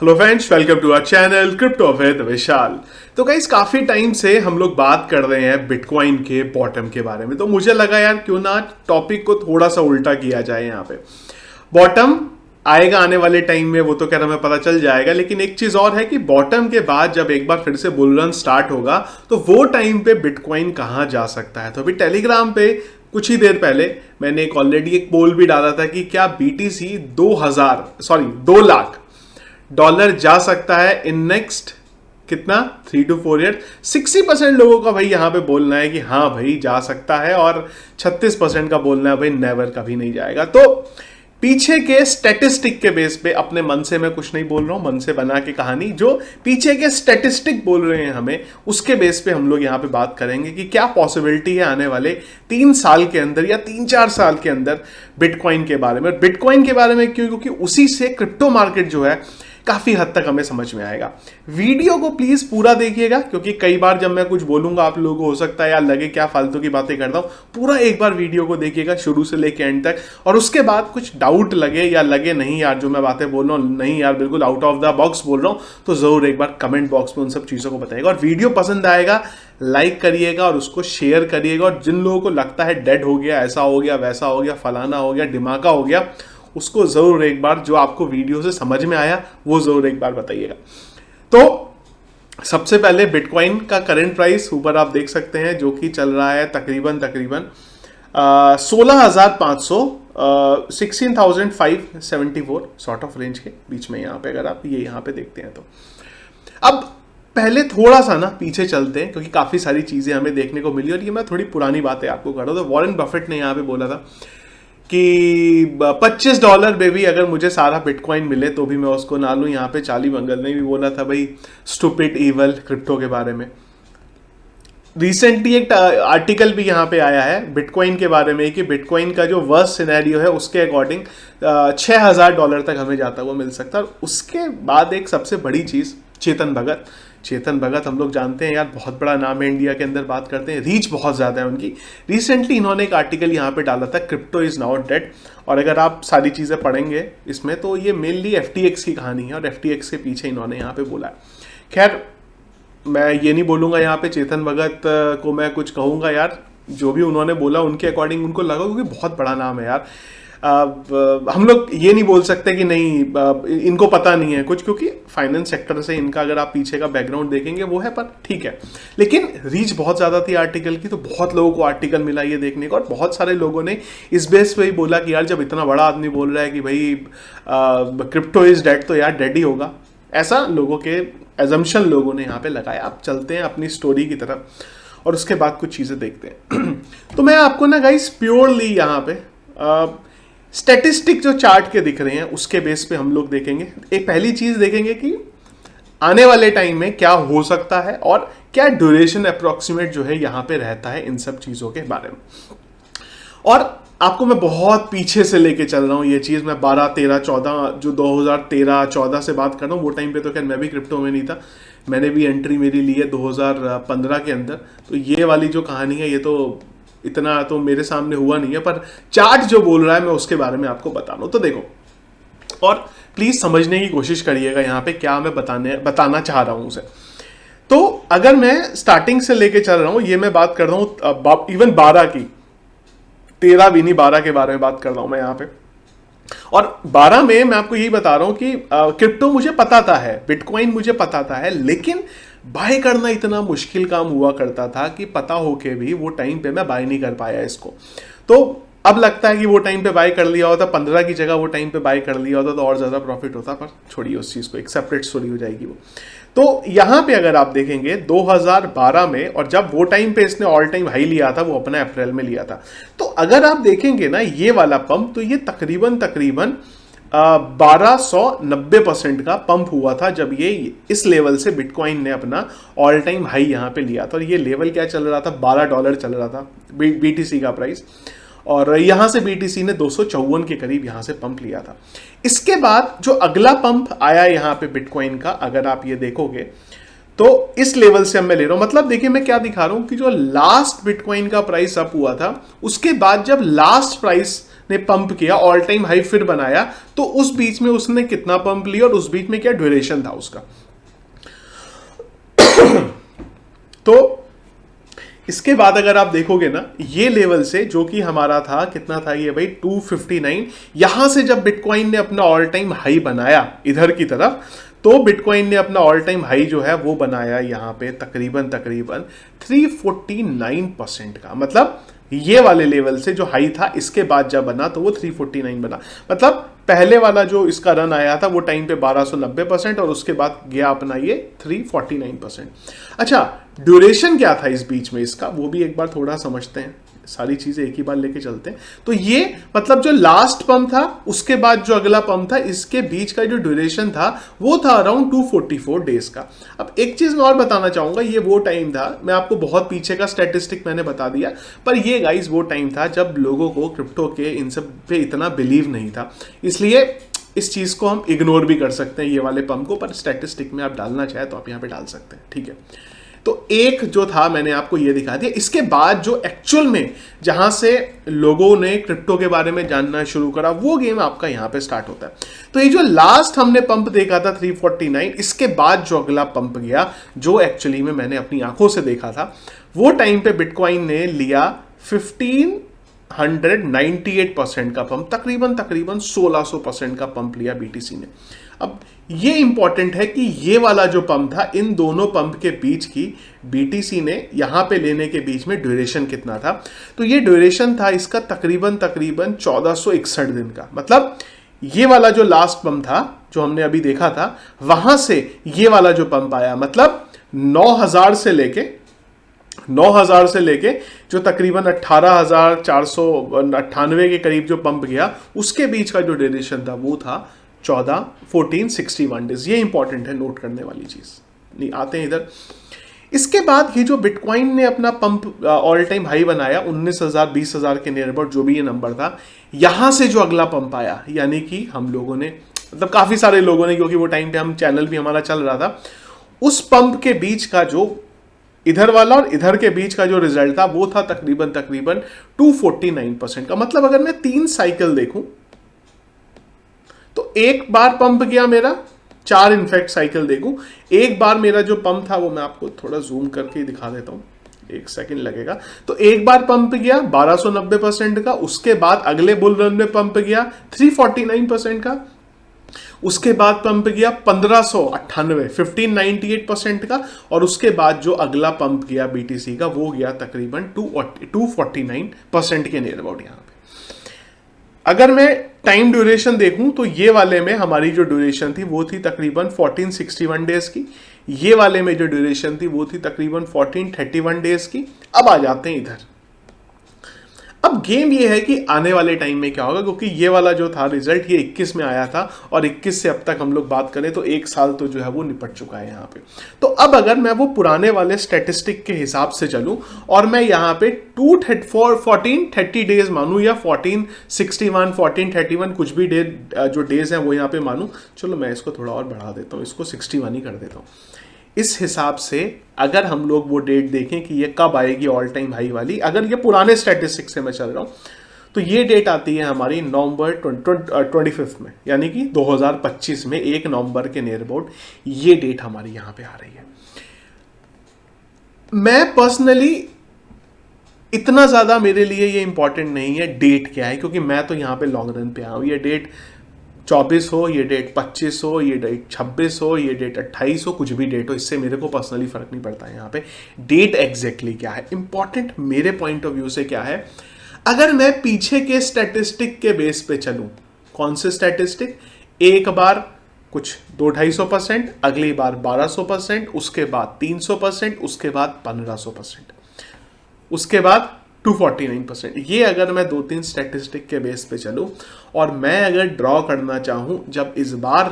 Hello friends, welcome to our channel crypto with Vishal. तो guys, काफी time से हम लोग बात कर रहे हैं बिटकॉइन के बॉटम के बारे में, तो मुझे लगा यार क्यों ना टॉपिक को थोड़ा सा उल्टा किया जाए। यहाँ पे बॉटम आएगा आने वाले टाइम में, वो तो कह रहा हमें पता चल जाएगा, लेकिन एक चीज और है कि बॉटम के बाद जब एक बार फिर से बुल रन स्टार्ट होगा तो वो टाइम पे बिटकॉइन कहाँ जा सकता है। तो अभी टेलीग्राम पे कुछ ही देर पहले मैंने ऑलरेडी एक पोल भी डाला था कि क्या BTC 2 लाख डॉलर जा सकता है इन नेक्स्ट कितना 3 to 4 ईयर। 60% लोगों का भाई यहां पे बोलना है कि हाँ भाई जा सकता है, और 36% का बोलना है भाई नेवर, कभी नहीं जाएगा। तो पीछे के स्टैटिस्टिक के बेस पे, अपने मन से मैं कुछ नहीं बोल रहा हूं, मन से बना के कहानी, जो पीछे के स्टैटिस्टिक बोल रहे हैं हमें, उसके बेस पे हम लोग यहां पे बात करेंगे कि क्या पॉसिबिलिटी है आने वाले 3 साल के अंदर या 3-4 साल के अंदर बिटकॉइन के बारे में। बिटकॉइन के बारे में क्यों? क्योंकि उसी से क्रिप्टो मार्केट जो है काफी हद तक हमें समझ में आएगा। वीडियो को प्लीज पूरा देखिएगा, क्योंकि कई बार जब मैं कुछ बोलूंगा आप लोगों को हो सकता है यार लगे क्या फालतू की बातें करता हूं। पूरा एक बार वीडियो को देखिएगा शुरू से लेके एंड तक, और उसके बाद कुछ डाउट लगे या लगे नहीं यार जो मैं बातें बोल रहा हूं नहीं यार बिल्कुल आउट ऑफ द बॉक्स बोल रहा हूं, तो जरूर एक बार कमेंट बॉक्स में उन सब चीजों को बताइएगा। और वीडियो पसंद आएगा लाइक करिएगा और उसको शेयर करिएगा। और जिन लोगों को लगता है डेड हो गया, ऐसा हो गया, वैसा हो गया, फलाना हो गया, दिमागा हो गया, उसको जरूर एक बार जो आपको वीडियो से समझ में आया वो जरूर एक बार बताइएगा। तो सबसे पहले बिटकॉइन का करंट प्राइस ऊपर आप देख सकते हैं, जो कि चल रहा है तकरीबन 16,500 16,574 सॉर्ट ऑफ रेंज के बीच में। यहाँ पे अगर आप ये यहाँ पे देखते हैं तो अब पहले थोड़ा सा ना पीछे चलते हैं, क्योंकि काफी सारी चीजें हमें देखने को मिली, और ये मैं थोड़ी पुरानी बातें आपको कर रहा हूँ। तो वॉरेन बफेट ने यहाँ पे बोला था कि $25 बेबी अगर मुझे सारा बिटकॉइन मिले तो भी मैं उसको ना लूं। यहाँ पे चार्ली मंगल ने भी बोला था भाई स्टूपिड इवल क्रिप्टो के बारे में। रिसेंटली एक आर्टिकल भी यहाँ पे आया है बिटकॉइन के बारे में कि बिटकॉइन का जो वर्स्ट सिनेरियो है उसके अकॉर्डिंग $6,000 तक हमें जाता हुआ मिल सकता है। और उसके बाद एक सबसे बड़ी चीज़, चेतन भगत हम लोग जानते हैं यार, बहुत बड़ा नाम है इंडिया के अंदर, बात करते हैं, रीच बहुत ज़्यादा है उनकी। रिसेंटली इन्होंने एक आर्टिकल यहाँ पे डाला था, क्रिप्टो इज़ नॉट डेड। और अगर आप सारी चीज़ें पढ़ेंगे इसमें तो ये मेनली FTX की कहानी है, और FTX के पीछे इन्होंने यहाँ पे बोला है। खैर मैं ये नहीं बोलूँगा यहाँ पे चेतन भगत को मैं कुछ कहूँगा यार, जो भी उन्होंने बोला उनके अकॉर्डिंग उनको लगा, क्योंकि बहुत बड़ा नाम है यार। हम लोग ये नहीं बोल सकते कि नहीं इनको पता नहीं है कुछ, क्योंकि फाइनेंस सेक्टर से इनका अगर आप पीछे का बैकग्राउंड देखेंगे वो है, पर ठीक है। लेकिन रीच बहुत ज़्यादा थी आर्टिकल की, तो बहुत लोगों को आर्टिकल मिला ये देखने को, और बहुत सारे लोगों ने इस बेस पे ही बोला कि यार जब इतना बड़ा आदमी बोल रहा है कि भाई क्रिप्टो इज डेड, तो यार डेड ही होगा। ऐसा लोगों के एजम्पशन लोगों ने यहाँ पे लगाया। आप चलते हैं अपनी स्टोरी की तरफ और उसके बाद कुछ चीज़ें देखते हैं। तो मैं आपको ना गाइस प्योरली यहाँ पे स्टैटिस्टिक जो चार्ट के दिख रहे हैं उसके बेस पे हम लोग देखेंगे। एक पहली चीज देखेंगे कि आने वाले टाइम में क्या हो सकता है और क्या ड्यूरेशन अप्रोक्सीमेट जो है यहाँ पे रहता है इन सब चीजों के बारे में। और आपको मैं बहुत पीछे से लेके चल रहा हूँ ये चीज, मैं 12, 13, 14 जो 2013-14 से बात कर रहा हूँ। वो टाइम पे तो खैर मैं भी क्रिप्टो में नहीं था, मैंने भी एंट्री मेरी ली है 2015 के अंदर। तो ये वाली जो कहानी है ये तो इतना तो मेरे सामने हुआ नहीं है, पर चार्ट जो बोल रहा है मैं उसके बारे में आपको बता रहा हूं। तो देखो, और प्लीज समझने की कोशिश करिएगा यहाँ पे क्या मैं बताना चाह रहा हूं उसे। तो अगर मैं स्टार्टिंग से लेके चल रहा हूं, ये मैं बात कर रहा हूं इवन 12 की, 13 भी नहीं 12 के बारे में बात कर रहा हूं मैं यहाँ पे। और 12 में मैं आपको यही बता रहा हूं कि क्रिप्टो मुझे पता था है, बिटकॉइन मुझे पता था है, लेकिन बाय करना इतना मुश्किल काम हुआ करता था कि पता होके भी वो टाइम पे मैं बाय नहीं कर पाया इसको। तो अब लगता है कि वो टाइम पे बाय कर लिया होता, 15 की जगह वो टाइम पे बाय कर लिया होता तो और ज़्यादा प्रॉफिट होता, पर छोड़िए उस चीज़ को, एक सेपरेट स्टोरी हो जाएगी वो। तो यहाँ पे अगर आप देखेंगे 2012 में, और जब वो टाइम पे इसने ऑल टाइम हाई लिया था वो अपना अप्रैल में लिया था, तो अगर आप देखेंगे ना ये वाला पंप, तो ये तकरीबन 1290% का पंप हुआ था जब ये इस लेवल से बिटकॉइन ने अपना ऑल टाइम हाई यहाँ पे लिया था। और ये लेवल क्या चल रहा था, $12 चल रहा था BTC का प्राइस, और यहाँ से BTC ने 254 के करीब यहाँ से पंप लिया था। इसके बाद जो अगला पंप आया यहाँ पे बिटकॉइन का, अगर आप ये देखोगे तो इस लेवल से मैं ले रहा हूं, मतलब देखिए मैं क्या दिखा रहा हूं कि जो लास्ट बिटकॉइन का प्राइस अप हुआ था, उसके बाद जब लास्ट प्राइस ने पंप किया, ऑल टाइम हाई फिर बनाया, तो उस बीच में उसने कितना पंप लिया और उस बीच में क्या ड्यूरेशन था उसका। तो इसके बाद अगर आप देखोगे ना, ये लेवल से जो कि हमारा था कितना था ये भाई 259, यहां से जब बिटकॉइन ने अपना ऑल टाइम हाई बनाया इधर की तरफ, तो बिटकॉइन ने अपना ऑल टाइम हाई जो है वो बनाया यहां पे तकरीबन 349% का। मतलब ये वाले लेवल से जो हाई था इसके बाद जब बना तो वो 349 बना। मतलब पहले वाला जो इसका रन आया था वो टाइम पे 1290% और उसके बाद गया अपना ये 349%। अच्छा, ड्यूरेशन क्या था इस बीच में इसका, वो भी एक बार थोड़ा समझते हैं, सारी चीजें एक ही बार लेके चलते हैं। तो ये मतलब जो लास्ट पंप था उसके बाद जो अगला पंप था, इसके बीच का जो ड्यूरेशन था वो था अराउंड 244 डेज का। अब एक चीज मैं और बताना चाहूंगा, ये वो टाइम था, मैं आपको बहुत पीछे का स्टैटिस्टिक मैंने बता दिया, पर ये गाइस वो टाइम था जब लोगों को क्रिप्टो के इन सब पे इतना बिलीव नहीं था, इसलिए इस चीज को हम इग्नोर भी कर सकते हैं ये वाले पंप को, पर स्टैटिस्टिक में आप डालना चाहे तो आप यहां पे डाल सकते हैं, ठीक है। तो एक जो था मैंने आपको ये दिखा दिया। इसके बाद जो एक्चुअल में जहां से लोगों ने क्रिप्टो के बारे में जानना शुरू करा, वो गेम आपका यहां पे स्टार्ट होता है। तो ये जो लास्ट हमने पंप देखा था 349, इसके बाद जो अगला पंप गया, जो एक्चुअली में मैंने अपनी आंखों से देखा था, वो टाइम पे बिटकॉइन ने लिया 1598% का पंप, तकरीबन 1600% का पंप लिया बीटीसी ने। अब ये इंपॉर्टेंट है कि ये वाला जो पंप था, इन दोनों पंप के बीच की बीटीसी ने यहां पे लेने के बीच में ड्यूरेशन कितना था, तो ये ड्यूरेशन था इसका तकरीबन 1461 दिन का। मतलब ये वाला जो लास्ट पंप था जो हमने अभी देखा था, वहां से ये वाला जो पंप आया, मतलब 9000 से लेके जो तकरीबन 18,498 के करीब जो पंप गया, उसके बीच का जो ड्यूरेशन था वो था 1461 डेज। ये इंपॉर्टेंट है, नोट करने वाली चीज। नहीं आते हैं इधर। इसके बाद ये जो बिटकॉइन ने अपना पंप ऑल टाइम हाई बनाया 19,000 20,000 के नियर अबाउट जो भी ये नंबर था, यहां से जो अगला पंप आया, यानी कि हम लोगों ने, मतलब काफी सारे लोगों ने, क्योंकि वो टाइम पे हम चैनल भी हमारा चल रहा था, उस पंप के बीच का जो इधर वाला और इधर के बीच का जो रिजल्ट था वो था तकरीबन 249% का। मतलब अगर मैं 3 साइकिल देखूं तो एक बार पंप गया मेरा, 4 इनफैक्ट साइकिल देखूं, एक बार मेरा जो पंप था वो मैं आपको थोड़ा जूम करके दिखा देता हूं, 1 सेकंड लगेगा। तो एक बार पंप गया 1290% का, उसके बाद अगले बुल रन में पंप गया 349% का, उसके बाद पंप गया 1598% का, और उसके बाद जो अगला पंप गया बीटीसी का वो गया तकरीबन 249% के नियर अबाउट। यहां पे अगर मैं टाइम ड्यूरेशन देखूं तो ये वाले में हमारी जो ड्यूरेशन थी वो थी तकरीबन 1461 डेज की, ये वाले में जो ड्यूरेशन थी वो थी तकरीबन 1431 डेज की। अब आ जाते हैं इधर। अब गेम ये है कि आने वाले टाइम में क्या होगा, क्योंकि ये वाला जो था रिजल्ट ये 21 में आया था, और 21 से अब तक हम लोग बात करें तो 1 साल तो जो है वो निपट चुका है यहाँ पे। तो अब अगर मैं वो पुराने वाले स्टैटिस्टिक के हिसाब से चलूं और मैं यहाँ पे 1430 डेज मानूं या 1461 1431 कुछ भी डे जो डेज हैं वो यहाँ पे मानूं, चलो मैं इसको थोड़ा और बढ़ा देता हूँ, इसको 61 ही कर देता हूँ। इस हिसाब से अगर हम लोग वो डेट देखें कि ये कब आएगी ऑल टाइम हाई वाली, अगर ये पुराने स्टैटिस्टिक से मैं चल रहा हूं, तो ये डेट आती है हमारी नवंबर 25 में, यानी कि 2025 में 1 नवंबर के नियर अबाउट ये डेट हमारी यहां पे आ रही है। मैं पर्सनली इतना ज्यादा मेरे लिए ये इंपॉर्टेंट नहीं है डेट क्या है, क्योंकि मैं तो यहां पे लॉन्ग रन पे आया हूं। ये डेट 24 हो, ये डेट 25 हो, ये डेट 26 हो, ये डेट 28 हो, कुछ भी डेट हो, इससे मेरे को पर्सनली फर्क नहीं पड़ता है। यहाँ पे डेट एग्जैक्टली क्या है, इंपॉर्टेंट मेरे पॉइंट ऑफ व्यू से क्या है, अगर मैं पीछे के स्टैटिस्टिक के बेस पे चलूं, कौन से स्टैटिस्टिक, एक बार कुछ 200-250%, अगली बार 1200%, उसके बाद 300%, उसके बाद 1500%, उसके बाद 249%। ये अगर मैं 2-3 स्टैटिस्टिक के बेस पे चलूं और मैं अगर ड्रॉ करना चाहूं जब इस बार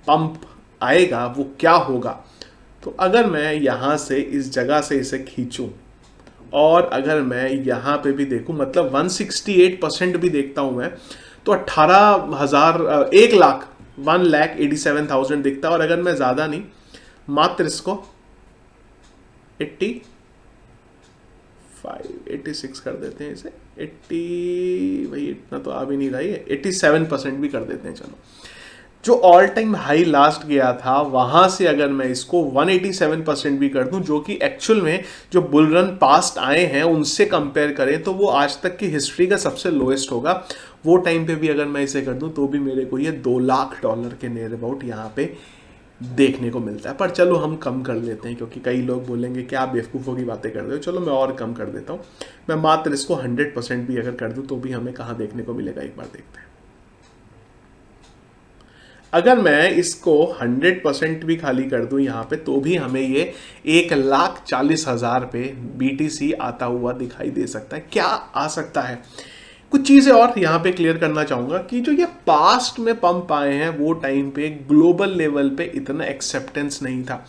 पंप आएगा वो क्या होगा, तो अगर मैं यहां से इस जगह से इसे खींचूं और अगर मैं यहां पे भी देखूं, मतलब 168% भी देखता हूं मैं, तो 1,87,000 दिखता है। और अगर मैं ज्यादा नहीं, मात्र इसको 86 कर देते हैं इसे, 80 भाई इतना तो आ भी नहीं रहा है, 87% भी कर देते हैं चलो। जो ऑल टाइम हाई लास्ट गया था वहां से अगर मैं इसको 187% भी कर दूं, जो कि एक्चुअल में जो बुल रन पास्ट आए हैं उनसे कंपेयर करें तो वो आज तक की हिस्ट्री का सबसे लोएस्ट होगा। वो टाइम पे भी अगर मैं इसे कर दूं तो भी मेरे को ये $2 लाख के नियर अबाउट यहाँ पे देखने को मिलता है। पर चलो हम कम कर लेते हैं, क्योंकि कई लोग बोलेंगे क्या बेवकूफ़ों की बातें कर रहे हो, चलो मैं और कम कर देता हूँ। मैं मात्र इसको 100% भी अगर कर दूं तो भी हमें कहाँ देखने को मिलेगा, एक बार देखते हैं। अगर मैं इसको 100% भी खाली कर दूं यहाँ पे तो भी हमें ये 1,40,000 पे BTC आता हुआ दिखाई दे सकता है। क्या आ सकता है, कुछ चीज़ें और यहाँ पे क्लियर करना चाहूँगा कि जो ये पास्ट में पंप आए हैं वो टाइम पे ग्लोबल लेवल पे इतना एक्सेप्टेंस नहीं था।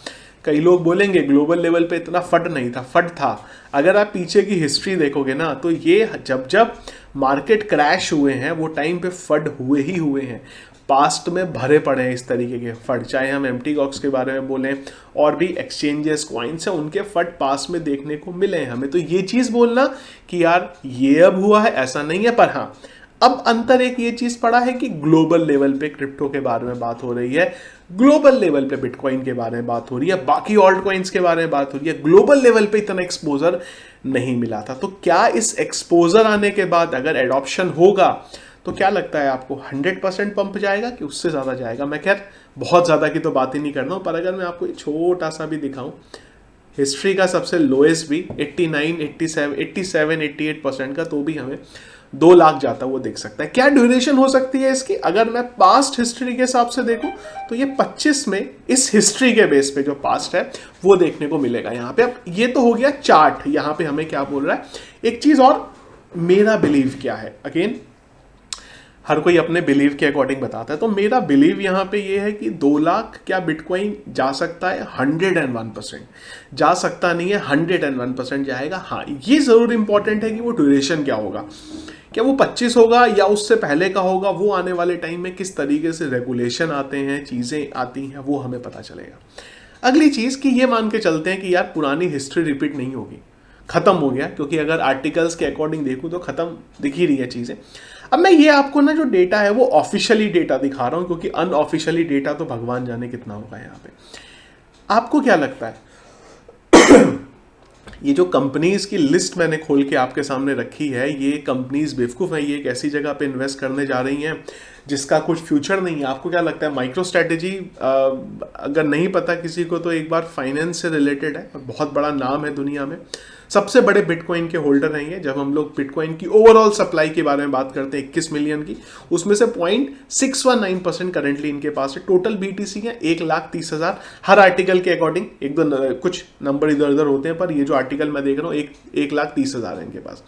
कई लोग बोलेंगे ग्लोबल लेवल पे इतना फट नहीं था, फट था। अगर आप पीछे की हिस्ट्री देखोगे ना तो ये जब जब मार्केट क्रैश हुए हैं वो टाइम पे फट हुए ही हुए हैं। पास्ट में भरे पड़े हैं इस तरीके के फट, चाहे हम एम्प्टी गॉक्स के बारे में बोलें और भी एक्सचेंजेस कॉइन्स हैं उनके फट पास्ट में देखने को मिले हैं हमें। तो ये चीज़ बोलना कि यार ये अब हुआ है ऐसा नहीं है। पर हाँ, अब अंतर एक ये चीज़ पड़ा है कि ग्लोबल लेवल पे क्रिप्टो के बारे में बात हो रही है, ग्लोबल लेवल पे बिटकॉइन के बारे में बात हो रही है, बाकी ऑल्ट कॉइन्स के बारे में बात हो रही है। ग्लोबल लेवल पे इतना एक्सपोजर नहीं मिला था। तो क्या इस एक्सपोजर आने के बाद अगर एडॉप्शन होगा तो क्या लगता है आपको 100% पंप जाएगा कि उससे ज़्यादा जाएगा? मैं खैर बहुत ज़्यादा की तो बात ही नहीं कर रहा हूँ, पर अगर मैं आपको छोटा सा भी दिखाऊं, हिस्ट्री का सबसे लोएस्ट भी 89, 87, 88% का, तो भी हमें 2 लाख जाता वो देख सकता है। क्या ड्यूरेशन हो सकती है इसकी? अगर मैं पास्ट हिस्ट्री के हिसाब से देखूं तो ये 25 में इस हिस्ट्री के बेस पे जो पास्ट है वो देखने को मिलेगा यहाँ पे। अब ये तो हो गया चार्ट, यहाँ पे हमें क्या बोल रहा है। एक चीज़ और, मेरा बिलीव क्या है, अगेन हर कोई अपने बिलीव के अकॉर्डिंग बताता है, तो मेरा बिलीव यहाँ पे ये है कि 2 लाख क्या बिटकॉइन जा सकता है? 101% जा सकता नहीं है, 101% जाएगा। हाँ, ये ज़रूर इंपॉर्टेंट है कि वो ड्यूरेशन क्या होगा, क्या वो 25 होगा या उससे पहले का होगा, वो आने वाले टाइम में किस तरीके से रेगुलेशन आते हैं, चीज़ें आती हैं, वो हमें पता चलेगा। अगली चीज़ कि ये मान के चलते हैं कि यार पुरानी हिस्ट्री रिपीट नहीं होगी, ख़त्म हो गया, क्योंकि अगर आर्टिकल्स के अकॉर्डिंग देखूँ तो ख़त्म दिख ही रही है चीज़ें। अब मैं ये आपको ना जो डेटा है वो ऑफिशियली डेटा दिखा रहा हूँ, क्योंकि अनऑफिशियली डेटा तो भगवान जाने कितना होगा यहाँ पे। आपको क्या लगता है ये जो कंपनीज की लिस्ट मैंने खोल के आपके सामने रखी है, ये कंपनीज बेवकूफ़ है, ये एक ऐसी जगह पे इन्वेस्ट करने जा रही हैं जिसका कुछ फ्यूचर नहीं है? आपको क्या लगता है? माइक्रो स्ट्रेटेजी अगर नहीं पता किसी को तो एक बार फाइनेंस से रिलेटेड है और बहुत बड़ा नाम है दुनिया में, सबसे बड़े बिटकॉइन के होल्डर हैं ये। जब हम लोग बिटकॉइन की ओवरऑल सप्लाई के बारे में बात करते हैं 21 मिलियन की, उसमें से 0.619% करेंटली इनके पास है। टोटल BTC है 1,30,000 हर आर्टिकल के अकॉर्डिंग, एक दो कुछ नंबर इधर उधर होते हैं, पर ये जो आर्टिकल मैं देख रहा हूँ 1,30,000 है इनके पास।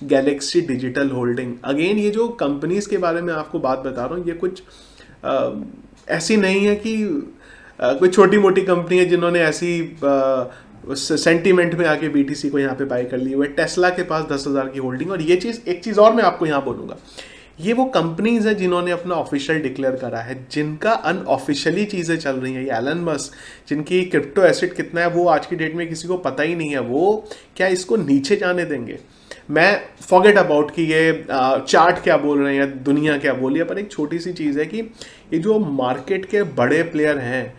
गैलेक्सी डिजिटल होल्डिंग, अगेन ये जो कंपनीज के बारे में आपको बात बता रहा हूँ, ये कुछ ऐसी नहीं है कि कोई छोटी मोटी कंपनी है जिन्होंने ऐसी उस सेंटीमेंट में आके BTC को यहाँ पे बाय कर ली हुई है। टेस्ला के पास 10,000 की होल्डिंग। और ये चीज़, एक चीज़ और मैं आपको यहाँ बोलूँगा, ये वो कंपनीज हैं जिन्होंने अपना ऑफिशियल डिक्लेयर करा है, जिनका अनऑफिशियली चीज़ें चल रही हैं। ये एलन मस्क, जिनकी क्रिप्टो एसेट कितना है वो आज की डेट में किसी को पता ही नहीं है, वो क्या इसको नीचे जाने देंगे? मैं फॉरगेट अबाउट कि ये चार्ट क्या बोल रहे हैं, दुनिया क्या बोली है, पर एक छोटी सी चीज़ है कि ये जो मार्केट के बड़े प्लेयर हैं,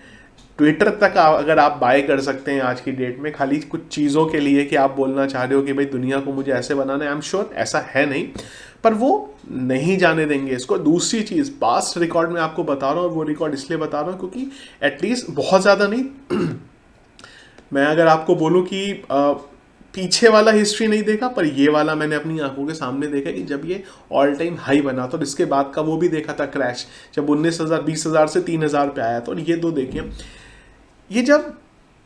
ट्विटर तक अगर आप बाय कर सकते हैं आज की डेट में खाली कुछ चीज़ों के लिए कि आप बोलना चाह रहे हो कि भाई दुनिया को मुझे ऐसे बनाना है, आई एम श्योर ऐसा है नहीं, पर वो नहीं जाने देंगे इसको। दूसरी चीज़, पास्ट रिकॉर्ड में आपको बता रहा हूँ, वो रिकॉर्ड इसलिए बता रहा हूँ क्योंकि एटलीस्ट बहुत ज़्यादा नहीं मैं अगर आपको बोलूँ कि पीछे वाला हिस्ट्री नहीं देखा, पर ये वाला मैंने अपनी आंखों के सामने देखा कि जब ये ऑल टाइम हाई बना था और इसके बाद का वो भी देखा था क्रैश, जब 19,000 20,000 से 3,000 पे आया था। और ये दो देखिए, ये जब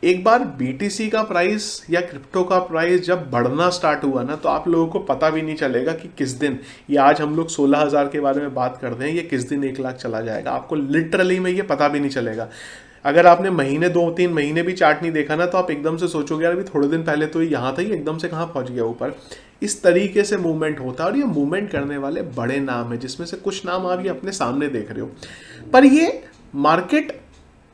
एक बार BTC का प्राइस या क्रिप्टो का प्राइस जब बढ़ना स्टार्ट हुआ ना, तो आप लोगों को पता भी नहीं चलेगा कि किस दिन, ये आज हम लोग 16,000 के बारे में बात करते हैं, ये किस दिन 1 लाख चला जाएगा, आपको लिटरली में ये पता भी नहीं चलेगा। अगर आपने महीने 2-3 महीने भी चार्ट नहीं देखा ना, तो आप एकदम से सोचोगे यार अभी थोड़े दिन पहले तो ये यहाँ था, ही एकदम से कहाँ पहुँच गया ऊपर। इस तरीके से मूवमेंट होता है और ये मूवमेंट करने वाले बड़े नाम है, जिसमें से कुछ नाम आप ये अपने सामने देख रहे हो। पर ये मार्केट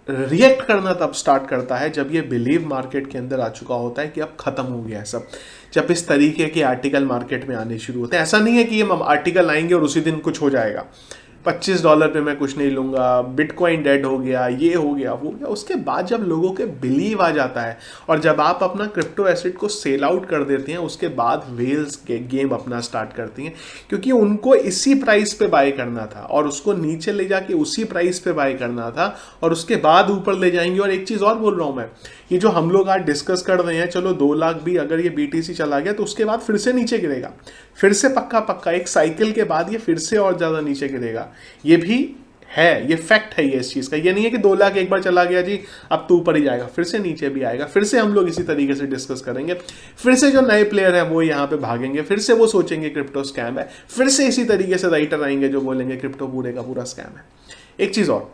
रिएक्ट करना तब स्टार्ट करता है जब ये बिलीव मार्केट के अंदर आ चुका होता है कि अब खत्म हो गया है सब, जब इस तरीके के आर्टिकल मार्केट में आने शुरू होते हैं। ऐसा नहीं है कि ये आर्टिकल आएंगे और उसी दिन कुछ हो जाएगा, $25 पे मैं कुछ नहीं लूँगा, बिटकॉइन डेड हो गया, ये हो गया वो हो गया। उसके बाद जब लोगों के बिलीव आ जाता है और जब आप अपना क्रिप्टो एसेट को सेल आउट कर देते हैं, उसके बाद वेल्स के गेम अपना स्टार्ट करती हैं, क्योंकि उनको इसी प्राइस पे बाय करना था और उसको नीचे ले जाके उसी प्राइस पे बाय करना था और उसके बाद ऊपर ले जाएंगे। और एक चीज़ और बोल रहा हूँ मैं, ये जो हम लोग आज डिस्कस कर रहे हैं, चलो 2 लाख भी अगर ये BTC चला गया तो उसके बाद फिर से नीचे गिरेगा, फिर से पक्का एक साइकिल के बाद ये फिर से और ज़्यादा नीचे गिरेगा। ये भी है, ये फैक्ट है ये इस चीज़ का। ये नहीं है कि 2 लाख एक बार चला गया जी अब तो ऊपर ही जाएगा, फिर से नीचे भी आएगा, फिर से हम लोग इसी तरीके से डिस्कस करेंगे, फिर से जो नए प्लेयर हैं वो यहाँ पे भागेंगे, फिर से वो सोचेंगे क्रिप्टो स्कैम है, फिर से इसी तरीके से राइटर आएंगे जो बोलेंगे क्रिप्टो पूरे का पूरा स्कैम है। एक चीज़ और,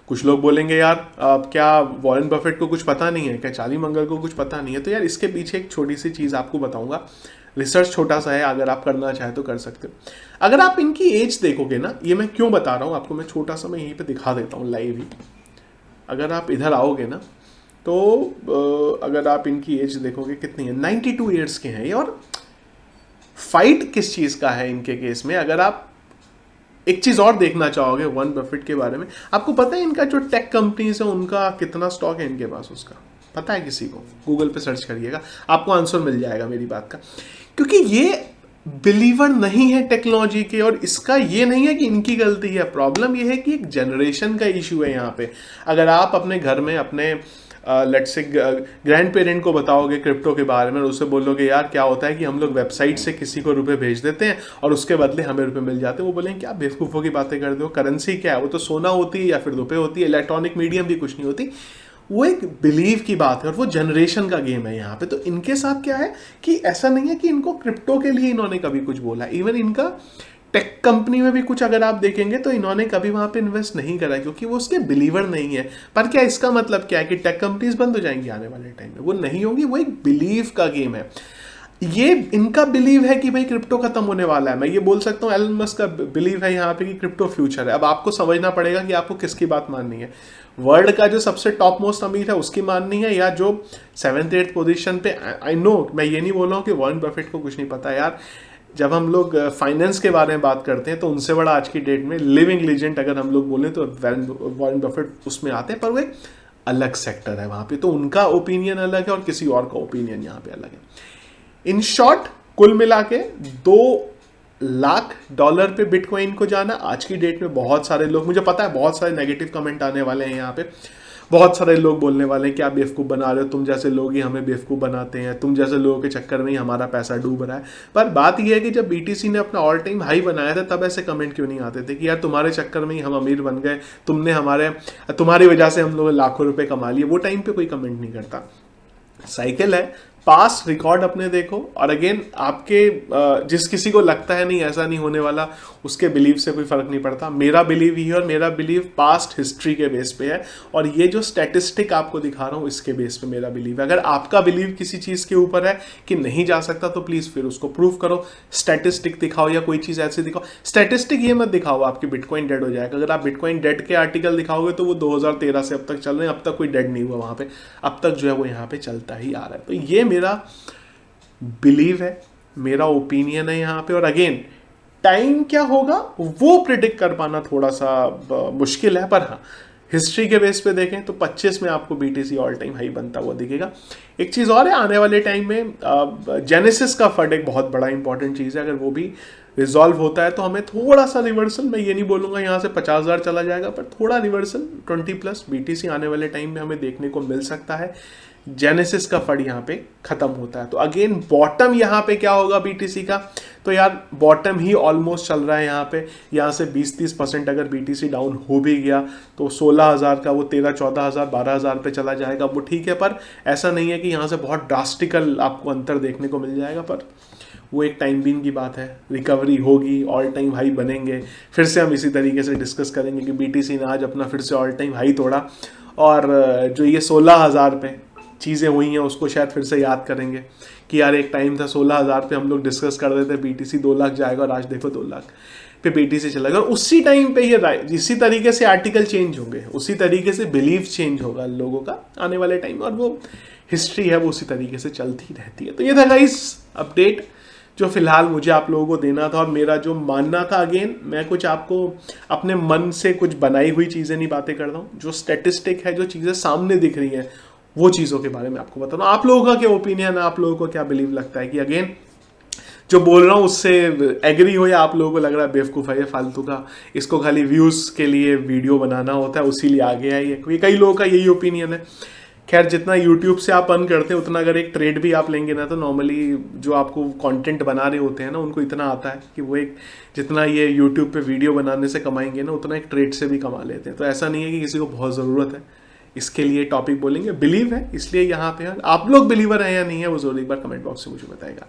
कुछ लोग बोलेंगे यार क्या वॉरेन बफेट को कुछ पता नहीं है, क्या चार्ली मंगल को कुछ पता नहीं है? तो यार इसके पीछे एक छोटी सी चीज़ आपको बताऊंगा, रिसर्च छोटा सा है, अगर आप करना चाहे तो कर सकते हो। अगर आप इनकी एज देखोगे ना, ये मैं क्यों बता रहा हूँ आपको, मैं छोटा सा मैं यहीं पे दिखा देता हूँ लाइव ही। अगर आप इधर आओगे ना तो अगर आप इनकी एज देखोगे कितनी है, 92 ईयर्स के हैं ये। और फाइट किस चीज़ का है इनके केस में, अगर आप एक चीज़ और देखना चाहोगे वॉरेन बफेट के बारे में, आपको पता है इनका जो टेक कंपनीज है उनका कितना स्टॉक है इनके पास, उसका पता है किसी को? गूगल पे सर्च करिएगा, आपको आंसर मिल जाएगा मेरी बात का। क्योंकि ये बिलीवर नहीं है टेक्नोलॉजी के, और इसका ये नहीं है कि इनकी गलती है, प्रॉब्लम ये है कि एक जनरेशन का इशू है यहाँ पे। अगर आप अपने घर में अपने लेट्स से ग्रैंड पेरेंट को बताओगे क्रिप्टो के बारे में और उससे बोलोगे यार क्या होता है कि हम लोग वेबसाइट से किसी को रुपए भेज देते हैं और उसके बदले हमें रुपए मिल जाते हैं, वो बोलेंगे क्या बेवकूफ़ों की बातें कर दो, करेंसी क्या है, वो तो सोना होती है या फिर रुपए होती है, इलेक्ट्रॉनिक मीडियम भी कुछ नहीं होती। वो एक बिलीव की बात है और वो जनरेशन का गेम है यहाँ पे। तो इनके साथ क्या है कि ऐसा नहीं है कि इनको क्रिप्टो के लिए इन्होंने कभी कुछ बोला, इवन इनका टेक कंपनी में भी कुछ अगर आप देखेंगे तो इन्होंने कभी वहां पे इन्वेस्ट नहीं करा, क्योंकि वो उसके बिलीवर नहीं है। पर क्या इसका मतलब क्या है कि टेक कंपनीज बंद हो जाएंगी आने वाले टाइम में? वो नहीं होंगी, वो एक बिलीव का गेम है। ये इनका बिलीव है कि भाई क्रिप्टो खत्म होने वाला है। मैं ये बोल सकता हूँ एलन मस्क का बिलीव है यहाँ पे कि क्रिप्टो फ्यूचर है। अब आपको समझना पड़ेगा कि आपको किसकी बात माननी है, वर्ल्ड का जो सबसे टॉप मोस्ट अमीर है उसकी माननी है, या जो 7th 8th पोजीशन पे। आई नो मैं ये नहीं बोल रहा हूँ कि वॉरेन बफेट को कुछ नहीं पता यार। जब हम लोग फाइनेंस के बारे में बात करते हैं तो उनसे बड़ा आज की डेट में लिविंग लीजेंड अगर हम लोग बोलें तो वॉरेन बफेट उसमें आते हैं, पर वो एक अलग सेक्टर है वहाँ पे, तो उनका ओपिनियन अलग है और किसी और का ओपिनियन यहाँ पे अलग है। इन शॉर्ट कुल मिला के $2 लाख पे बिटकॉइन को जाना आज की डेट में, बहुत सारे लोग, मुझे पता है बहुत सारे नेगेटिव कमेंट आने वाले हैं यहाँ पे, बहुत सारे लोग बोलने वाले हैं कि आप बेवकूफ़ बना रहे हो, तुम जैसे लोग ही हमें बेवकूफ़ बनाते हैं, तुम जैसे लोगों के चक्कर में ही हमारा पैसा डूब रहा है। पर बात यह है कि जब BTC ने अपना ऑल टाइम हाई बनाया था तब ऐसे कमेंट क्यों नहीं आते थे कि यार तुम्हारे चक्कर में ही हम अमीर बन गए, तुम्हारी वजह से हम लोग लाखों रुपए कमा लिए। वो टाइम पे कोई कमेंट नहीं करता। साइकिल है, पास रिकॉर्ड अपने देखो, और अगेन आपके जिस किसी को लगता है नहीं ऐसा नहीं होने वाला, उसके बिलीव से कोई फर्क नहीं पड़ता। मेरा बिलीव ही है और मेरा बिलीव पास्ट हिस्ट्री के बेस पे है, और ये जो स्टैटिस्टिक आपको दिखा रहा हूँ इसके बेस पे मेरा बिलीव है। अगर आपका बिलीव किसी चीज़ के ऊपर है कि नहीं जा सकता तो प्लीज़ फिर उसको प्रूव करो, स्टैटिस्टिक दिखाओ या कोई चीज़ ऐसी दिखाओ। स्टैटिस्टिक ये मत दिखाओ आपकी बिटकॉइन डेड हो जाएगा। अगर आप बिटकॉइन डेड के आर्टिकल दिखाओगे तो वो 2013 से अब तक चल रहे हैं, अब तक कोई डेड नहीं हुआ वहाँ पे, अब तक जो है वो यहाँ पे चलता ही आ रहा है। तो ये मेरा बिलीव है, मेरा ओपिनियन है यहाँ पे। और अगेन टाइम क्या होगा वो प्रिडिक्ट कर पाना थोड़ा सा मुश्किल है, पर हाँ हिस्ट्री के बेस पे देखें तो 25 में आपको BTC ऑल टाइम हाई बनता हुआ दिखेगा। एक चीज़ और है, आने वाले टाइम में जेनेसिस का फंड एक बहुत बड़ा इंपॉर्टेंट चीज़ है, अगर वो भी रिजॉल्व होता है तो हमें थोड़ा सा रिवर्सल, मैं ये नहीं बोलूँगा यहाँ से 50,000 चला जाएगा, पर थोड़ा रिवर्सल 20+ BTC आने वाले टाइम में हमें देखने को मिल सकता है। जेनेसिस का फंड यहाँ पे खत्म होता है तो अगेन बॉटम यहाँ पे क्या होगा BTC का, तो यार बॉटम ही ऑलमोस्ट चल रहा है यहाँ पे। यहाँ से 20-30% अगर BTC डाउन हो भी गया तो 16,000 का वो 13-14,000 12,000 पे चला जाएगा, वो ठीक है। पर ऐसा नहीं है कि यहाँ से बहुत ड्रास्टिकल आपको अंतर देखने को मिल जाएगा, पर वो एक टाइम बीइंग की बात है। रिकवरी होगी, ऑल टाइम हाई बनेंगे, फिर से हम इसी तरीके से डिस्कस करेंगे कि BTC ने आज अपना फिर से ऑल टाइम हाई तोड़ा, और जो ये 16,000 पे चीज़ें हुई हैं उसको शायद फिर से याद करेंगे कि यार एक टाइम था 16,000 पे हम लोग डिस्कस कर रहे थे BTC 2 लाख जाएगा और आज देखो 2 लाख। पे बेटी से चला गया, और उसी टाइम पे ये इसी तरीके से आर्टिकल चेंज होंगे, उसी तरीके से बिलीव चेंज होगा लोगों का आने वाले टाइम, और वो हिस्ट्री है वो उसी तरीके से चलती रहती है। तो ये था गाइस अपडेट जो फिलहाल मुझे आप लोगों को देना था, और मेरा जो मानना था, अगेन मैं कुछ आपको अपने मन से कुछ बनाई हुई चीज़ें नहीं बातें कर रहा हूँ, जो स्टैटिस्टिक है, जो चीज़ें सामने दिख रही हैं वो चीज़ों के बारे में आपको बता रहा हूँ। आप लोगों का क्या ओपिनियन है, आप लोगों को क्या बिलीव लगता है कि अगेन जो बोल रहा हूँ उससे एग्री हो, या आप लोगों को लग रहा है बेवकूफ़ है ये फालतू का, इसको खाली व्यूज़ के लिए वीडियो बनाना होता है उसीलिए आगे आई है, क्योंकि कई लोगों का यही ओपिनियन है। खैर जितना यूट्यूब से आप अर्न करते हैं उतना अगर एक ट्रेड भी आप लेंगे ना, तो नॉर्मली जो आपको कंटेंट बना रहे होते हैं ना उनको इतना आता है कि वो एक जितना ये यूट्यूब पे वीडियो बनाने से कमाएंगे ना, उतना एक ट्रेड से भी कमा लेते हैं। तो ऐसा नहीं है कि किसी को बहुत ज़रूरत है इसके लिए टॉपिक बोलेंगे, बिलीव है इसलिए यहाँ पे है। आप लोग बिलीवर हैं या नहीं है वो जरूर एक बार कमेंट बॉक्स में मुझे बताएगा।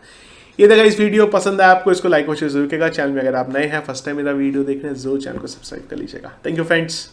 ये देखा इस वीडियो पसंद आया आपको, इसको लाइक और शेयर जरूर करेगा। चैनल में अगर आप नए हैं, फर्स्ट टाइम मेरा वीडियो देख रहे हैं, जरूर चैनल को सब्सक्राइब कर लीजिएगा। Thank you friends.